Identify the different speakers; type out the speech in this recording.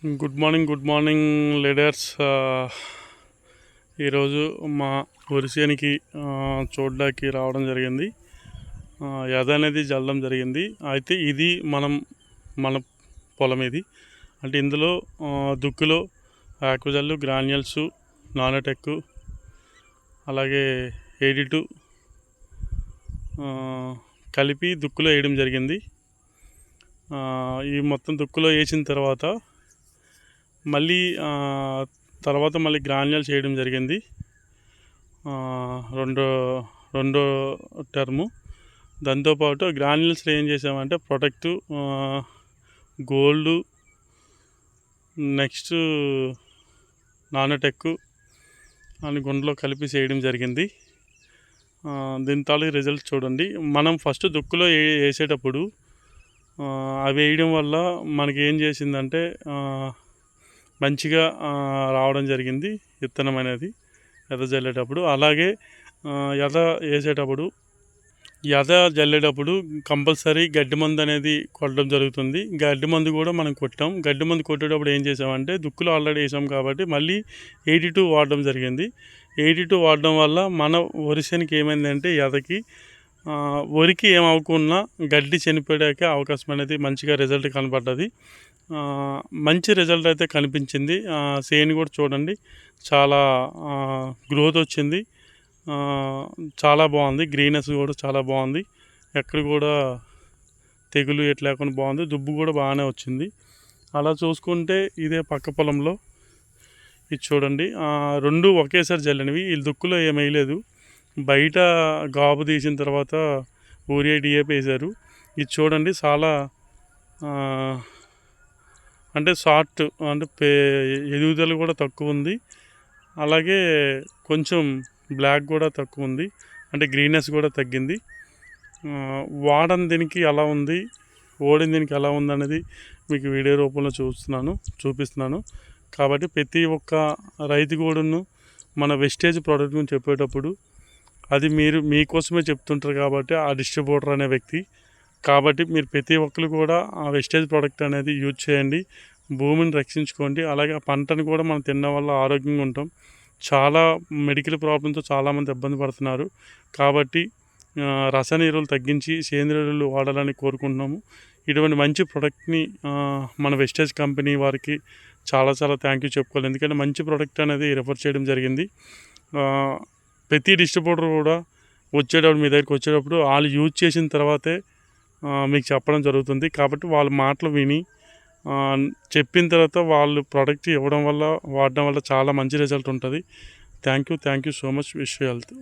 Speaker 1: Good morning leaders. ఈరోజు మా వరిసేనికి చూడడానికి రావడం జరిగింది. యద అనేది జల్లడం జరిగింది. అయితే ఇది మన పొలం ఇది. అంటే ఇందులో దుక్కులో ఆక్వజల్లు, గ్రాన్యుల్స్, నానోటెక్, అలాగే 82 కలిపి దుక్కులో వేయడం జరిగింది. ఈ మొత్తం దుక్కులో వేసిన తర్వాత మళ్ళీ గ్రాన్యుల్స్ చేయడం జరిగింది. రెండో టర్ము. దాంతోపాటు గ్రాన్యుల్స్లో ఏం చేసామంటే ప్రొటెక్ట్, గోల్డ్, నెక్స్ట్ నానోటెక్ అని గుండెలో కలిపి చేయడం జరిగింది. దీని తాలూకు రిజల్ట్ చూడండి. మనం ఫస్ట్ దుక్కులో వేసేటప్పుడు అవి వేయడం వల్ల మనకి ఏం చేసిందంటే మంచిగా రావడం జరిగింది విత్తనం అనేది ఎద జల్లేటప్పుడు. అలాగే ఎద జల్లేటప్పుడు కంపల్సరీ గడ్డి మందు అనేది కొట్టడం జరుగుతుంది. గడ్డి మందు కూడా మనం కొట్టాం. గడ్డి మందు కొట్టేటప్పుడు ఏం చేసామంటే దుక్కులో ఆల్రెడీ వేసాం కాబట్టి మళ్ళీ 82 వాడడం జరిగింది. 82 వాడడం వల్ల మన వరిసేనికి ఏమైందంటే ఎదకి వరికి ఏమవకుండా గడ్డి చనిపోయాక అవకాశం అనేది మంచిగా రిజల్ట్ కనపడ్డది. మంచి రిజల్ట్ అయితే కనిపించింది. సేను కూడా చూడండి, చాలా గ్రోత్ వచ్చింది. చాలా బాగుంది. గ్రీనెస్ కూడా చాలా బాగుంది. ఎక్కడ కూడా తెగులు ఎట్లా లేకుండా బాగుంది. దుబ్బు కూడా బాగానే వచ్చింది. అలా చూసుకుంటే ఇదే పక్క పొలంలో ఇది చూడండి, రెండు ఒకేసారి జల్లినవి. వీళ్ళు దుక్కులో ఏం వేయలేదు. బయట గాబు తీసిన తర్వాత యూరియా డిఏపి వేశారు. ఇది చూడండి, చాలా అంటే షార్ట్, అంటే ఎదుగుదల కూడా తక్కువ ఉంది. అలాగే కొంచెం బ్లాక్ కూడా తక్కువ ఉంది. అంటే గ్రీనెస్ కూడా తగ్గింది. వాడని దీనికి ఎలా ఉంది, ఓడిన దీనికి ఎలా ఉంది అనేది మీకు వీడియో రూపంలో చూపిస్తున్నాను. కాబట్టి ప్రతి ఒక్క రైతు కూడాను మన వెస్టేజ్ ప్రోడక్ట్ గురించి చెప్పేటప్పుడు అది మీకోసమే చెప్తుంటారు కాబట్టి ఆ డిస్ట్రిబ్యూటర్ అనే వ్యక్తి. కాబట్టి మీరు ప్రతి ఒక్కరు కూడా ఆ వెస్టేజ్ ప్రోడక్ట్ అనేది యూజ్ చేయండి. భూమిని రక్షించుకోండి. అలాగే ఆ పంటను కూడా మనం తినడం వల్ల ఆరోగ్యంగా ఉంటాం. చాలా మెడికల్ ప్రాబ్లంతో చాలామంది ఇబ్బంది పడుతున్నారు. కాబట్టి రసాయన ఎరువులు తగ్గించి సేంద్రియ ఎరువులు వాడాలని కోరుకుంటున్నాము. ఇటువంటి మంచి ప్రోడక్ట్ని మన వెస్టేజ్ కంపెనీ వారికి చాలా థ్యాంక్ యూ చెప్పుకోవాలి. ఎందుకంటే మంచి ప్రోడక్ట్ అనేది రిఫర్ చేయడం జరిగింది. ప్రతి డిస్ట్రిబ్యూటర్ కూడా మీ దగ్గరికి వచ్చేటప్పుడు వాళ్ళు యూజ్ చేసిన తర్వాతే మీకు చెప్పడం జరుగుతుంది. కాబట్టి వాళ్ళ మాటలు విని చెప్పిన తర్వాత వాళ్ళు ప్రోడక్ట్ వాడడం వల్ల చాలా మంచి రిజల్ట్ ఉంటుంది. Thank you so much. Wish you health.